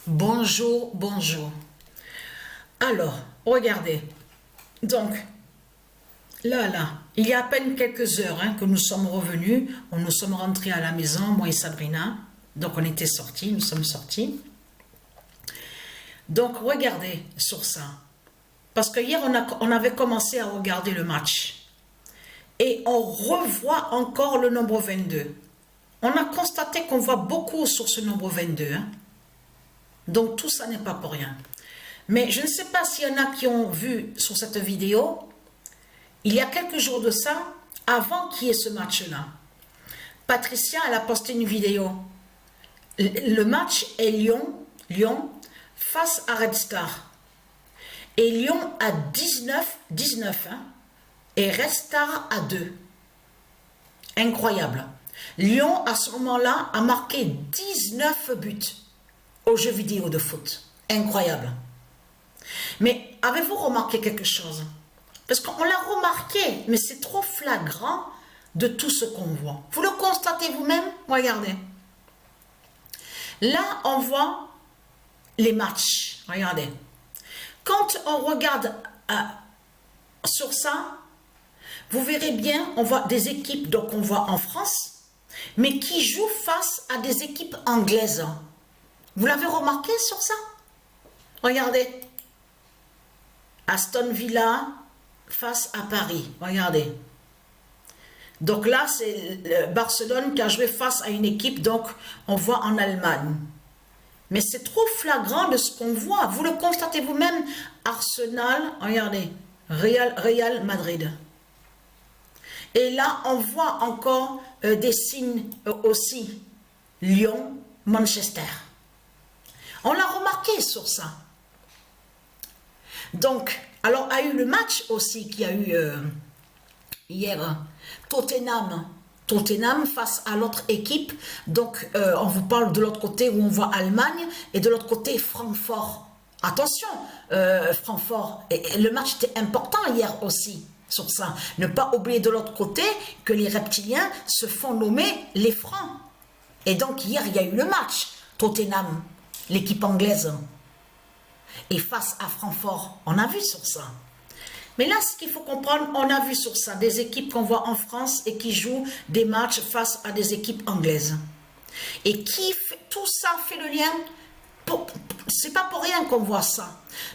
Bonjour, bonjour. Alors, regardez. Donc, là, il y a à peine quelques heures que nous sommes revenus. Nous sommes rentrés à la maison, moi et Sabrina. Donc, on était sortis, nous sommes sortis. Donc, regardez sur ça. Parce que hier, on avait commencé à regarder le match. Et on revoit encore le nombre 22. On a constaté qu'on voit beaucoup sur ce nombre 22. Donc, tout ça n'est pas pour rien. Mais je ne sais pas s'il y en a qui ont vu sur cette vidéo, il y a quelques jours de ça, avant qu'il y ait ce match-là, Patricia, elle a posté une vidéo. Le match est Lyon face à Red Star. Et Lyon a 19 et Red Star a 2. Incroyable. Lyon, à ce moment-là, a marqué 19 buts aux jeux vidéo de foot. Incroyable. Mais avez-vous remarqué quelque chose? Parce qu'on l'a remarqué, mais c'est trop flagrant de tout ce qu'on voit. Vous le constatez vous-même? Regardez. Là, on voit les matchs. Regardez. Quand on regarde sur ça, vous verrez bien, on voit des équipes, donc on voit en France, mais qui jouent face à des équipes anglaises. Vous l'avez remarqué sur ça? Regardez. Aston Villa face à Paris. Regardez. Donc là, c'est Barcelone qui a joué face à une équipe, donc on voit en Allemagne. Mais c'est trop flagrant de ce qu'on voit. Vous le constatez vous-même. Arsenal, regardez. Real Madrid. Et là, on voit encore des signes aussi. Lyon, Manchester. On l'a remarqué sur ça. Donc, alors, il y a eu le match aussi qu'il y a eu hier. Tottenham face à l'autre équipe. Donc, on vous parle de l'autre côté où on voit Allemagne et de l'autre côté Francfort. Attention, Francfort. Et le match était important hier aussi sur ça. Ne pas oublier de l'autre côté que les reptiliens se font nommer les Francs. Et donc, hier, il y a eu le match. Tottenham, l'équipe anglaise. Et face à Francfort, on a vu sur ça. Mais là, ce qu'il faut comprendre, on a vu sur ça des équipes qu'on voit en France et qui jouent des matchs face à des équipes anglaises. Et tout ça fait le lien, c'est pas pour rien qu'on voit ça.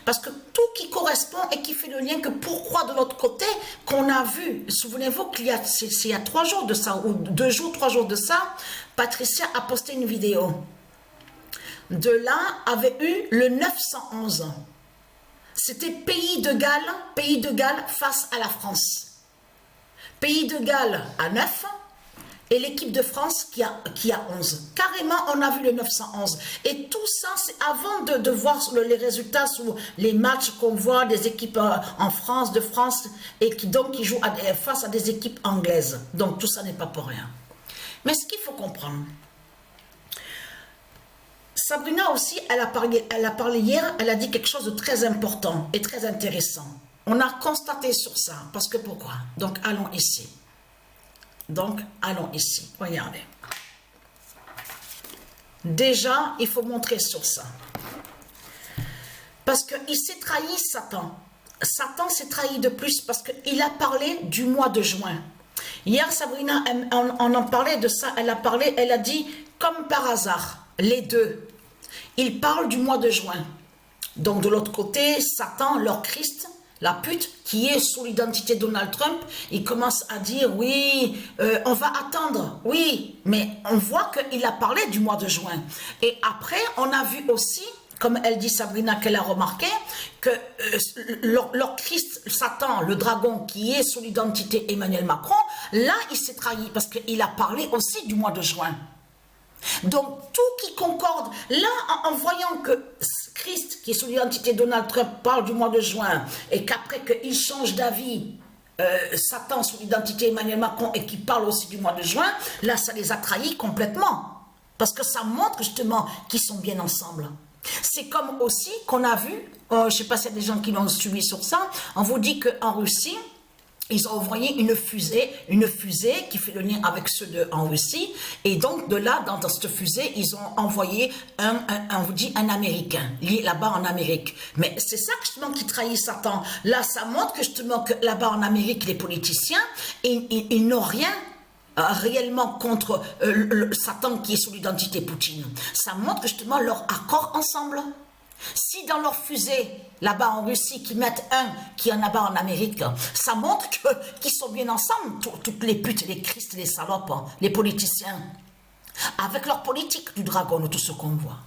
Parce que tout qui correspond et qui fait le lien que pourquoi de l'autre côté, qu'on a vu, souvenez-vous qu'il y a 3 jours de ça, ou 2 jours, 3 jours de ça, Patricia a posté une vidéo. De là avait eu le 911. C'était Pays de Galles face à la France. Pays de Galles à 9 et l'équipe de France qui a 11. Carrément, on a vu le 911. Et tout ça, c'est avant de voir les résultats sur les matchs qu'on voit des équipes en France, de France, et qui jouent face à des équipes anglaises. Donc tout ça n'est pas pour rien. Mais ce qu'il faut comprendre, Sabrina aussi, elle a parlé hier, elle a dit quelque chose de très important et très intéressant. On a constaté sur ça, parce que pourquoi? Donc allons ici. Regardez. Déjà, il faut montrer sur ça. Parce qu'il s'est trahi, Satan. Satan s'est trahi de plus parce qu'il a parlé du mois de juin. Hier, Sabrina, on en parlait de ça, elle a dit, comme par hasard, les deux. Ils parlent du mois de juin. Donc de l'autre côté, Satan, leur Christ, la pute, qui est sous l'identité Donald Trump, il commence à dire, oui, on va attendre, oui, mais on voit qu'il a parlé du mois de juin. Et après, on a vu aussi, comme elle dit Sabrina, qu'elle a remarqué, que leur Christ, Satan, le dragon, qui est sous l'identité Emmanuel Macron, là, il s'est trahi, parce qu'il a parlé aussi du mois de juin. Donc, tout qui concorde, là, en voyant que Christ, qui est sous l'identité Donald Trump, parle du mois de juin, et qu'après qu'il change d'avis, Satan sous l'identité Emmanuel Macron, et qui parle aussi du mois de juin, là, ça les a trahis complètement. Parce que ça montre justement qu'ils sont bien ensemble. C'est comme aussi qu'on a vu, je ne sais pas s'il y a des gens qui l'ont suivi sur ça, on vous dit qu'en Russie, ils ont envoyé une fusée qui fait le lien avec ceux en Russie. Et donc, de là, dans cette fusée, ils ont envoyé on vous dit, un Américain, lié là-bas en Amérique. Mais c'est ça, justement, qui trahit Satan. Là, ça montre que, justement, que là-bas en Amérique, les politiciens, ils n'ont rien réellement contre Satan qui est sous l'identité Poutine. Ça montre, justement, leur accord ensemble. Si dans leur fusée, là-bas en Russie, qui mettent un qui en a bas en Amérique, ça montre qu'ils sont bien ensemble, toutes les putes, les Christ, les salopes, les politiciens, avec leur politique du dragon, de tout ce qu'on voit.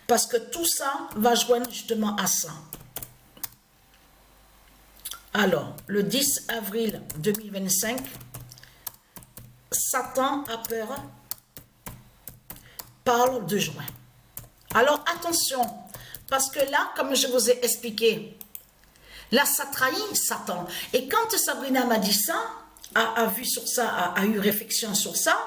Parce que tout ça va joindre justement à ça. Alors, le 10 avril 2025, Satan a peur, parle de juin. Alors attention, parce que là, comme je vous ai expliqué, là ça trahit Satan. Et quand Sabrina m'a dit ça, a vu sur ça, a eu réflexion sur ça,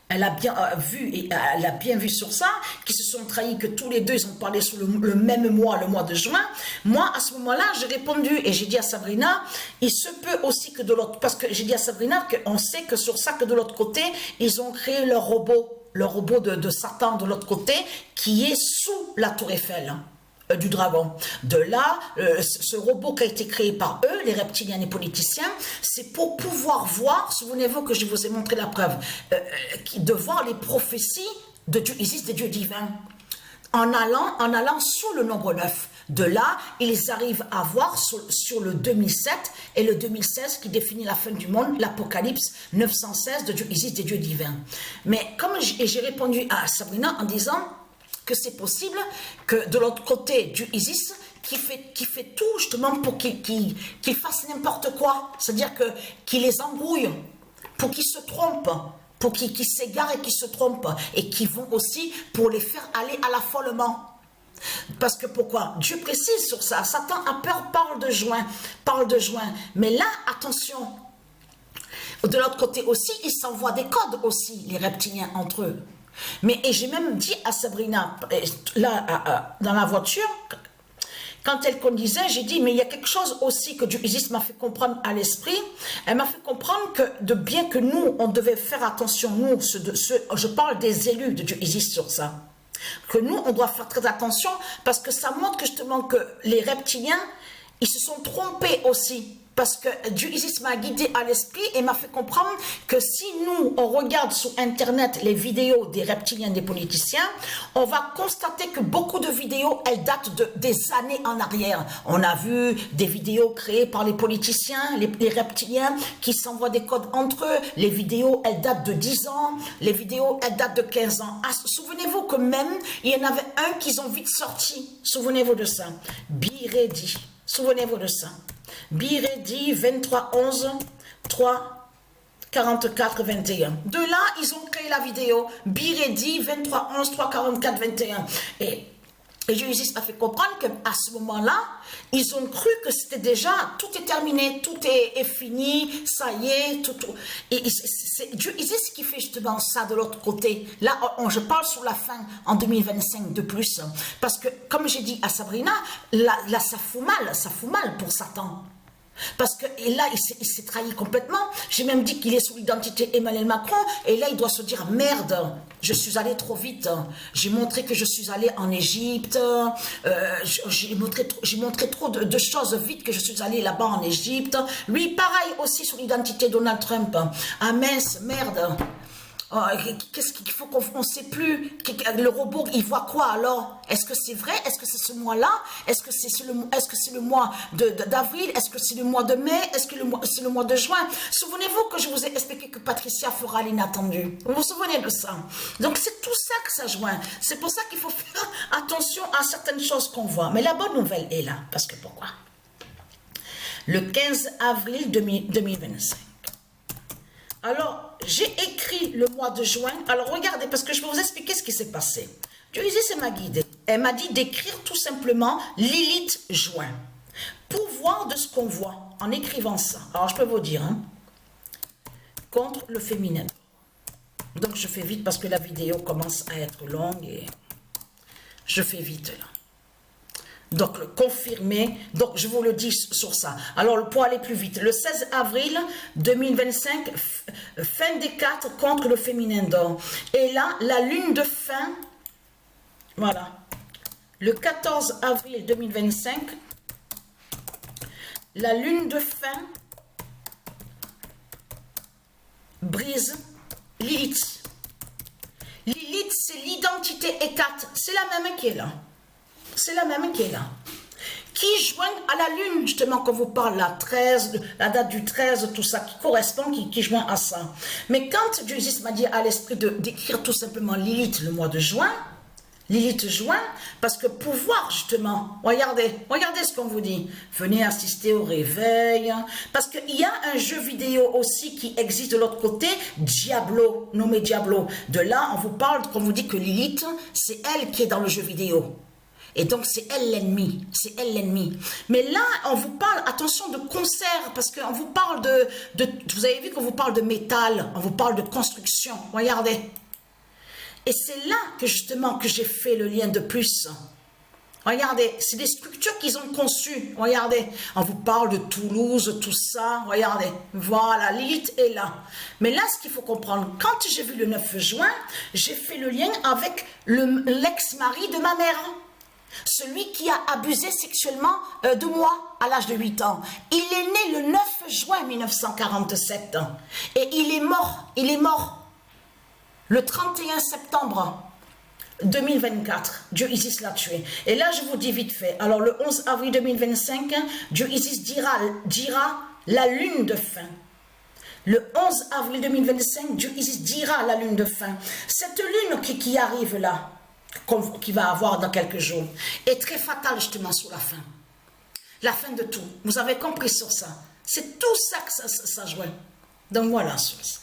elle a bien vu et elle a bien vu sur ça, qu'ils se sont trahis, que tous les deux ils ont parlé sur le même mois, le mois de juin. Moi à ce moment-là, j'ai répondu et j'ai dit à Sabrina, il se peut aussi que de l'autre, parce que j'ai dit à Sabrina qu'on sait que sur ça, que de l'autre côté, ils ont créé leur robot. Le robot de Satan de l'autre côté, qui est sous la tour Eiffel du dragon. De là, ce robot qui a été créé par eux, les reptiliens et politiciens, c'est pour pouvoir voir, souvenez-vous que je vous ai montré la preuve, de voir les prophéties de Dieu Isis, des dieux divins, en allant sous le nombre 9. De là, ils arrivent à voir sur le 2007 et le 2016 qui définit la fin du monde, l'Apocalypse 916 de Dieu Isis, des dieux divins. Mais comme j'ai répondu à Sabrina en disant que c'est possible que de l'autre côté, Dieu Isis, qui fait tout justement pour qu'il fasse n'importe quoi, c'est-à-dire qu'il les embrouille, pour qu'ils se trompent, pour qu'ils s'égarent et qu'ils se trompent, et qui vont aussi pour les faire aller à l'affolement. Parce que pourquoi? Dieu précise sur ça. Satan a peur, parle de juin. Mais là, attention. De l'autre côté aussi, ils s'envoient des codes aussi, les reptiliens entre eux. Et j'ai même dit à Sabrina, là, dans la voiture, quand elle conduisait, j'ai dit, mais il y a quelque chose aussi que Dieu Isis m'a fait comprendre à l'esprit. Elle m'a fait comprendre que bien que nous, on devait faire attention, nous, je parle des élus de Dieu Isis sur ça. Que nous, on doit faire très attention parce que ça montre que justement que les reptiliens, ils se sont trompés aussi. Parce que Dieu Isis m'a guidé à l'esprit et m'a fait comprendre que si nous, on regarde sur Internet les vidéos des reptiliens, des politiciens, on va constater que beaucoup de vidéos, elles datent des années en arrière. On a vu des vidéos créées par les politiciens, les reptiliens qui s'envoient des codes entre eux. Les vidéos, elles datent de 10 ans. Les vidéos, elles datent de 15 ans. Ah, souvenez-vous que même, il y en avait un qu'ils ont vite sorti. Souvenez-vous de ça. Be Ready. Souvenez-vous de ça. Biredi 23 11 3 44 21. De là, ils ont créé la vidéo. Biredi 23 11 3 44 21. Et Dieu Isis m'a fait comprendre qu'à ce moment-là, ils ont cru que c'était déjà, tout est terminé, tout est fini, ça y est, tout. Et c'est Dieu Isis qui fait justement ça de l'autre côté. Là, je parle sur la fin, en 2025 de plus. Parce que, comme j'ai dit à Sabrina, là ça fout mal pour Satan. Parce que et là, il s'est trahi complètement. J'ai même dit qu'il est sous l'identité Emmanuel Macron. Et là, il doit se dire, merde, je suis allé trop vite. J'ai montré que je suis allé en Égypte. J'ai montré trop de choses vite que je suis allé là-bas en Égypte. Lui, pareil aussi sous l'identité Donald Trump. Ah mince, merde. Qu'est-ce qu'il faut qu'on ne sait plus? Le robot, il voit quoi alors? Est-ce que c'est vrai? Est-ce que c'est ce mois-là? Est-ce que c'est le mois d'avril? Est-ce que c'est le mois de mai? Est-ce que c'est le mois de juin? Souvenez-vous que je vous ai expliqué que Patricia fera l'inattendu. Vous vous souvenez de ça? Donc c'est tout ça que ça joint. C'est pour ça qu'il faut faire attention à certaines choses qu'on voit. Mais la bonne nouvelle est là. Parce que pourquoi? Le 15 avril 2025. Alors, j'ai écrit le mois de juin. Alors, regardez, parce que je vais vous expliquer ce qui s'est passé. Dieu Isis m'a guidée. Elle m'a dit d'écrire tout simplement Lilith juin. Pour voir de ce qu'on voit en écrivant ça. Alors, je peux vous dire, hein, contre le féminin. Donc, je fais vite parce que la vidéo commence à être longue et je fais vite là. Donc, confirmé. Donc, je vous le dis sur ça. Alors, pour aller plus vite, le 16 avril 2025, fin des 4 contre le féminin d'or. Et là, la lune de fin, voilà. Le 14 avril 2025, la lune de fin brise Lilith. Lilith, c'est l'identité Hécate. C'est la même qui est là. C'est la même qui est là. Qui joint à la lune, justement, quand vous parle, la 13, la date du 13, tout ça, qui correspond, qui joint à ça. Mais quand Dieu m'a dit à l'esprit d'écrire tout simplement Lilith le mois de juin, Lilith juin, parce que pouvoir, justement, regardez ce qu'on vous dit. Venez assister au réveil. Parce qu'il y a un jeu vidéo aussi qui existe de l'autre côté, Diablo, nommé Diablo. De là, on vous parle, qu'on vous dit que Lilith, c'est elle qui est dans le jeu vidéo. Et donc, c'est elle l'ennemi. C'est elle l'ennemi. Mais là, on vous parle, attention, de concert, parce qu'on vous parle vous avez vu qu'on vous parle de métal, on vous parle de construction. Regardez. Et c'est là que, justement, que j'ai fait le lien de plus. Regardez, c'est des structures qu'ils ont conçues. Regardez, on vous parle de Toulouse, tout ça. Regardez, voilà, Lilith est là. Mais là, ce qu'il faut comprendre, quand j'ai vu le 9 juin, j'ai fait le lien avec l'ex-mari de ma mère. Celui qui a abusé sexuellement de moi à l'âge de 8 ans. Il est né le 9 juin 1947 et il est mort le 31 septembre 2024. Dieu Isis l'a tué. Et là, je vous dis vite fait. Alors, le 11 avril 2025, Dieu Isis dira la lune de fin. Le 11 avril 2025, Dieu Isis dira la lune de fin. Cette lune qui arrive là, qu'il va avoir dans quelques jours, est très fatale justement sur la fin. La fin de tout. Vous avez compris sur ça. C'est tout ça que ça joue. Donc voilà sur ça.